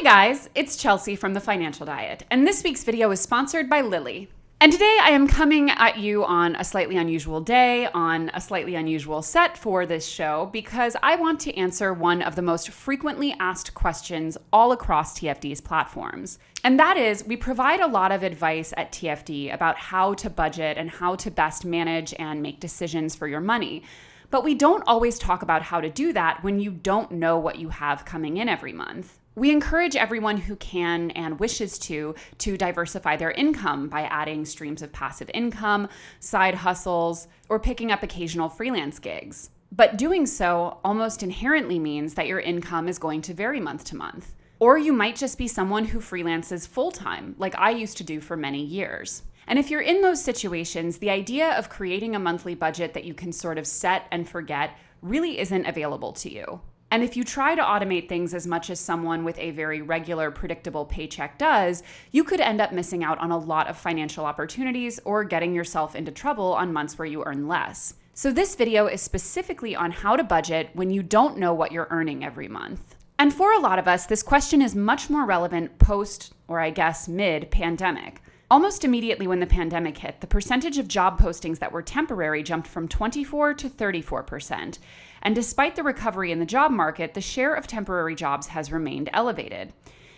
Hey guys, it's Chelsea from The Financial Diet, and this week's video is sponsored by Lily. And today I am coming at you on a slightly unusual day, on a slightly unusual set for this show, because I want to answer one of the most frequently asked questions all across TFD's platforms. And that is, we provide a lot of advice at TFD about how to budget and how to best manage and make decisions for your money. But we don't always talk about how to do that when you don't know what you have coming in every month. We encourage everyone who can and wishes to diversify their income by adding streams of passive income, side hustles, or picking up occasional freelance gigs. But doing so almost inherently means that your income is going to vary month to month. Or you might just be someone who freelances full-time, like I used to do for many years. And if you're in those situations, the idea of creating a monthly budget that you can sort of set and forget really isn't available to you. And if you try to automate things as much as someone with a very regular, predictable paycheck does, you could end up missing out on a lot of financial opportunities or getting yourself into trouble on months where you earn less. So this video is specifically on how to budget when you don't know what you're earning every month. And for a lot of us, this question is much more relevant post, or I guess mid-pandemic. Almost immediately when the pandemic hit, the percentage of job postings that were temporary jumped from 24% to 34%. And despite the recovery in the job market, the share of temporary jobs has remained elevated.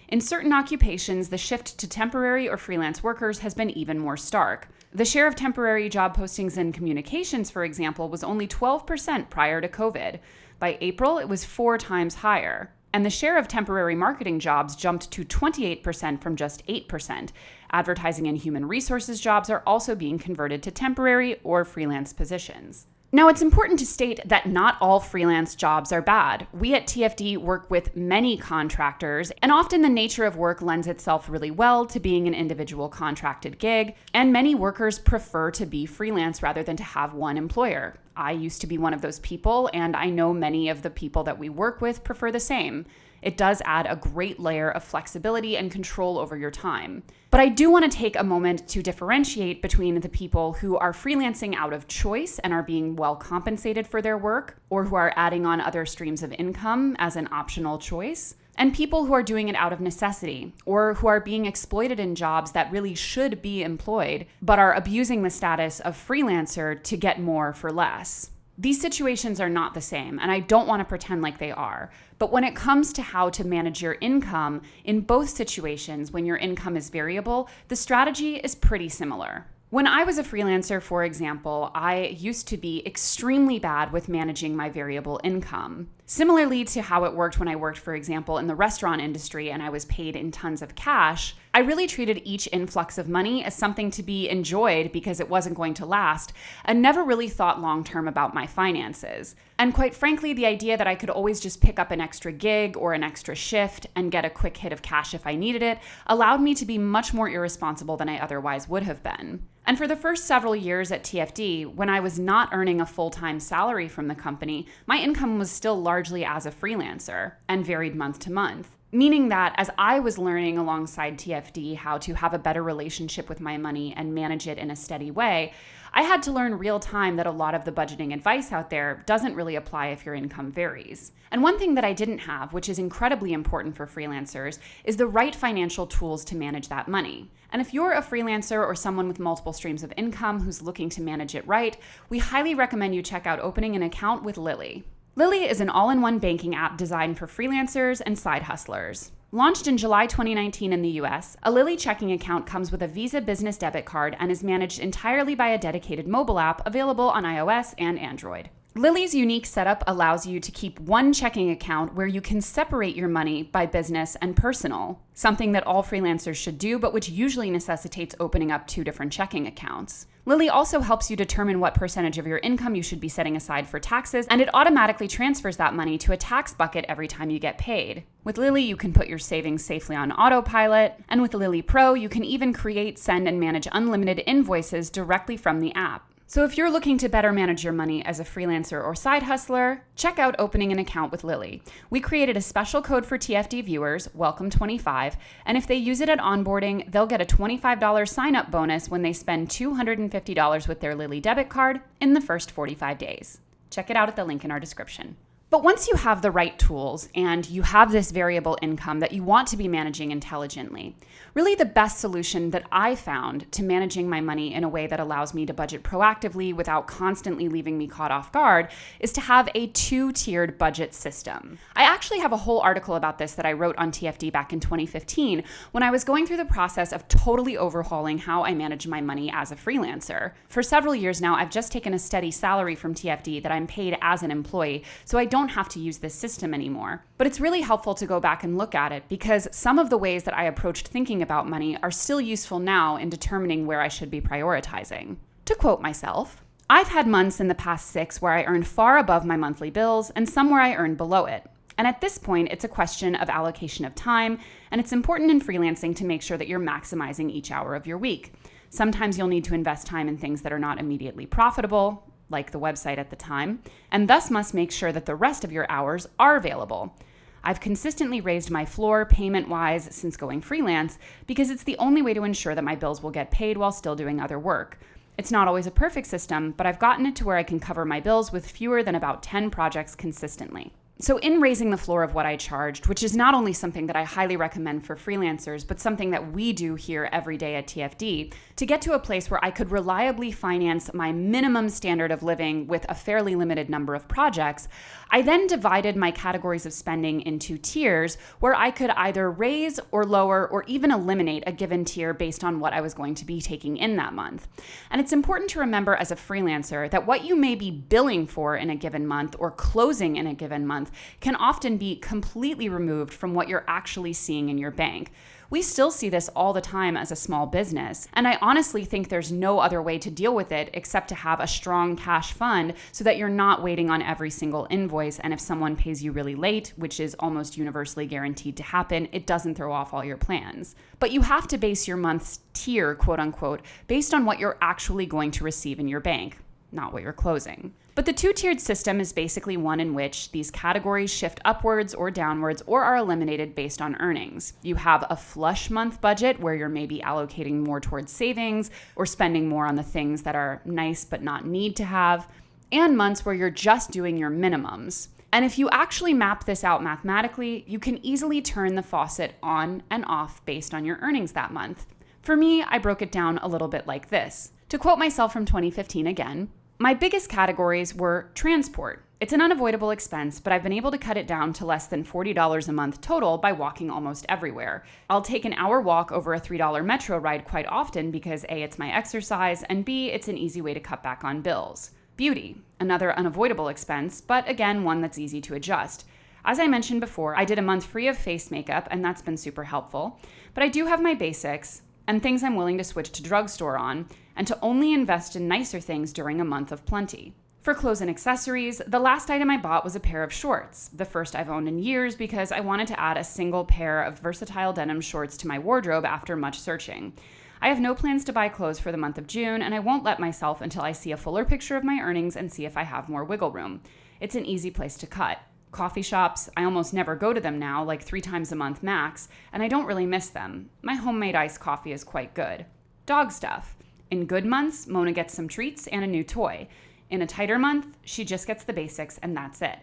In certain occupations, the shift to temporary or freelance workers has been even more stark. The share of temporary job postings in communications, for example, was only 12% prior to COVID. By April, it was 4 times higher. And the share of temporary marketing jobs jumped to 28% from just 8%. Advertising and human resources jobs are also being converted to temporary or freelance positions. Now, it's important to state that not all freelance jobs are bad. We at TFD work with many contractors, and often the nature of work lends itself really well to being an individual contracted gig, and many workers prefer to be freelance rather than to have one employer. I used to be one of those people, and I know many of the people that we work with prefer the same. It does add a great layer of flexibility and control over your time. But I do want to take a moment to differentiate between the people who are freelancing out of choice and are being well compensated for their work, or who are adding on other streams of income as an optional choice, and people who are doing it out of necessity, or who are being exploited in jobs that really should be employed, but are abusing the status of freelancer to get more for less. These situations are not the same, and I don't want to pretend like they are. But when it comes to how to manage your income, in both situations, when your income is variable, the strategy is pretty similar. When I was a freelancer, for example, I used to be extremely bad with managing my variable income. Similarly to how it worked when I worked, for example, in the restaurant industry and I was paid in tons of cash, I really treated each influx of money as something to be enjoyed because it wasn't going to last, and never really thought long-term about my finances. And quite frankly, the idea that I could always just pick up an extra gig or an extra shift and get a quick hit of cash if I needed it allowed me to be much more irresponsible than I otherwise would have been. And for the first several years at TFD, when I was not earning a full-time salary from the company, my income was still largely as a freelancer and varied month to month. Meaning that as I was learning alongside TFD how to have a better relationship with my money and manage it in a steady way, I had to learn real time that a lot of the budgeting advice out there doesn't really apply if your income varies. And one thing that I didn't have, which is incredibly important for freelancers, is the right financial tools to manage that money. And if you're a freelancer or someone with multiple streams of income who's looking to manage it right, we highly recommend you check out opening an account with Lily. Lily is an all-in-one banking app designed for freelancers and side hustlers. Launched in July 2019 in the US, a Lily checking account comes with a Visa business debit card and is managed entirely by a dedicated mobile app available on iOS and Android. Lily's unique setup allows you to keep one checking account where you can separate your money by business and personal, something that all freelancers should do, but which usually necessitates opening up 2 different checking accounts. Lily also helps you determine what percentage of your income you should be setting aside for taxes, and it automatically transfers that money to a tax bucket every time you get paid. With Lily, you can put your savings safely on autopilot, and with Lily Pro, you can even create, send, and manage unlimited invoices directly from the app. So if you're looking to better manage your money as a freelancer or side hustler, check out opening an account with Lily. We created a special code for TFD viewers, Welcome25, and if they use it at onboarding, they'll get a $25 sign-up bonus when they spend $250 with their Lily debit card in the first 45 days. Check it out at the link in our description. But once you have the right tools and you have this variable income that you want to be managing intelligently, really the best solution that I found to managing my money in a way that allows me to budget proactively without constantly leaving me caught off guard is to have a two-tiered budget system. I actually have a whole article about this that I wrote on TFD back in 2015 when I was going through the process of totally overhauling how I manage my money as a freelancer. For several years now, I've just taken a steady salary from TFD that I'm paid as an employee, so I don't have to use this system anymore. But it's really helpful to go back and look at it because some of the ways that I approached thinking about money are still useful now in determining where I should be prioritizing. To quote myself, I've had months in the past 6 where I earned far above my monthly bills and some where I earned below it. And at this point, it's a question of allocation of time, and it's important in freelancing to make sure that you're maximizing each hour of your week. Sometimes you'll need to invest time in things that are not immediately profitable, like the website at the time, and thus must make sure that the rest of your hours are available. I've consistently raised my floor payment-wise since going freelance because it's the only way to ensure that my bills will get paid while still doing other work. It's not always a perfect system, but I've gotten it to where I can cover my bills with fewer than about 10 projects consistently. So in raising the floor of what I charged, which is not only something that I highly recommend for freelancers, but something that we do here every day at TFD, to get to a place where I could reliably finance my minimum standard of living with a fairly limited number of projects, I then divided my categories of spending into tiers where I could either raise or lower or even eliminate a given tier based on what I was going to be taking in that month. And it's important to remember as a freelancer that what you may be billing for in a given month or closing in a given month can often be completely removed from what you're actually seeing in your bank. We still see this all the time as a small business, and I honestly think there's no other way to deal with it except to have a strong cash fund so that you're not waiting on every single invoice, and if someone pays you really late, which is almost universally guaranteed to happen, it doesn't throw off all your plans. But you have to base your month's tier, quote unquote, based on what you're actually going to receive in your bank, not what you're closing. But the two-tiered system is basically one in which these categories shift upwards or downwards or are eliminated based on earnings. You have a flush month budget where you're maybe allocating more towards savings or spending more on the things that are nice but not need to have, and months where you're just doing your minimums. And if you actually map this out mathematically, you can easily turn the faucet on and off based on your earnings that month. For me, I broke it down a little bit like this. To quote myself from 2015 again, my biggest categories were transport. It's an unavoidable expense, but I've been able to cut it down to less than $40 a month total by walking almost everywhere. I'll take an hour walk over a $3 metro ride quite often because A, it's my exercise, and B, it's an easy way to cut back on bills. Beauty, another unavoidable expense, but again, one that's easy to adjust. As I mentioned before, I did a month free of face makeup, and that's been super helpful. But I do have my basics and things I'm willing to switch to drugstore on, and to only invest in nicer things during a month of plenty. For clothes and accessories, the last item I bought was a pair of shorts, the first I've owned in years because I wanted to add a single pair of versatile denim shorts to my wardrobe after much searching. I have no plans to buy clothes for the month of June, and I won't let myself until I see a fuller picture of my earnings and see if I have more wiggle room. It's an easy place to cut. Coffee shops, I almost never go to them now, like 3 times a month max, and I don't really miss them. My homemade iced coffee is quite good. Dog stuff. In good months, Mona gets some treats and a new toy. In a tighter month, she just gets the basics and that's it.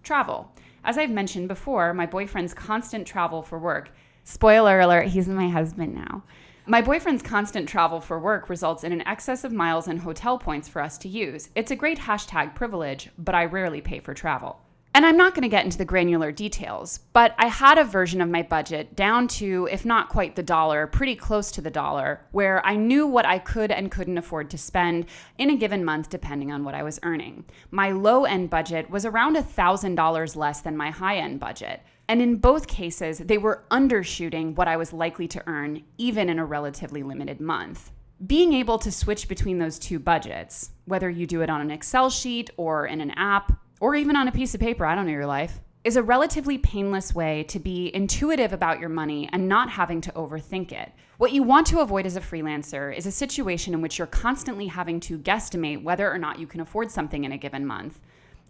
Travel. As I've mentioned before, my boyfriend's constant travel for work. Spoiler alert, he's my husband now. My boyfriend's constant travel for work results in an excess of miles and hotel points for us to use. It's a great hashtag privilege, but I rarely pay for travel. And I'm not going to get into the granular details, but I had a version of my budget down to, if not quite the dollar, pretty close to the dollar, where I knew what I could and couldn't afford to spend in a given month depending on what I was earning. My low-end budget was around $1,000 less than my high-end budget. And in both cases, they were undershooting what I was likely to earn, even in a relatively limited month. Being able to switch between those two budgets, whether you do it on an Excel sheet or in an app, or even on a piece of paper, I don't know your life, is a relatively painless way to be intuitive about your money and not having to overthink it. What you want to avoid as a freelancer is a situation in which you're constantly having to guesstimate whether or not you can afford something in a given month.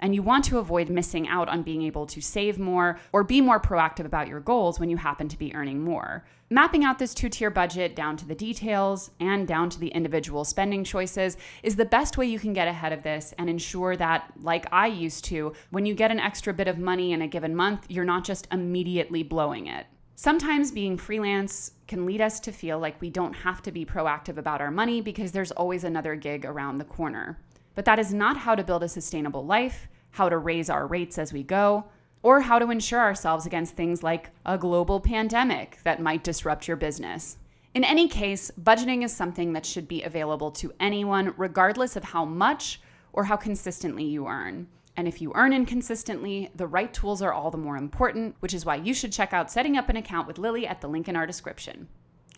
And you want to avoid missing out on being able to save more or be more proactive about your goals when you happen to be earning more. Mapping out this two-tier budget down to the details and down to the individual spending choices is the best way you can get ahead of this and ensure that, like I used to, when you get an extra bit of money in a given month, you're not just immediately blowing it. Sometimes being freelance can lead us to feel like we don't have to be proactive about our money because there's always another gig around the corner. But that is not how to build a sustainable life, how to raise our rates as we go, or how to insure ourselves against things like a global pandemic that might disrupt your business. In any case, budgeting is something that should be available to anyone, regardless of how much or how consistently you earn. And if you earn inconsistently, the right tools are all the more important, which is why you should check out setting up an account with Lily at the link in our description.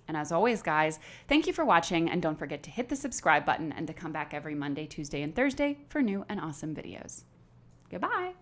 And as always, guys, thank you for watching, and don't forget to hit the subscribe button and to come back every Monday, Tuesday, and Thursday for new and awesome videos. Goodbye.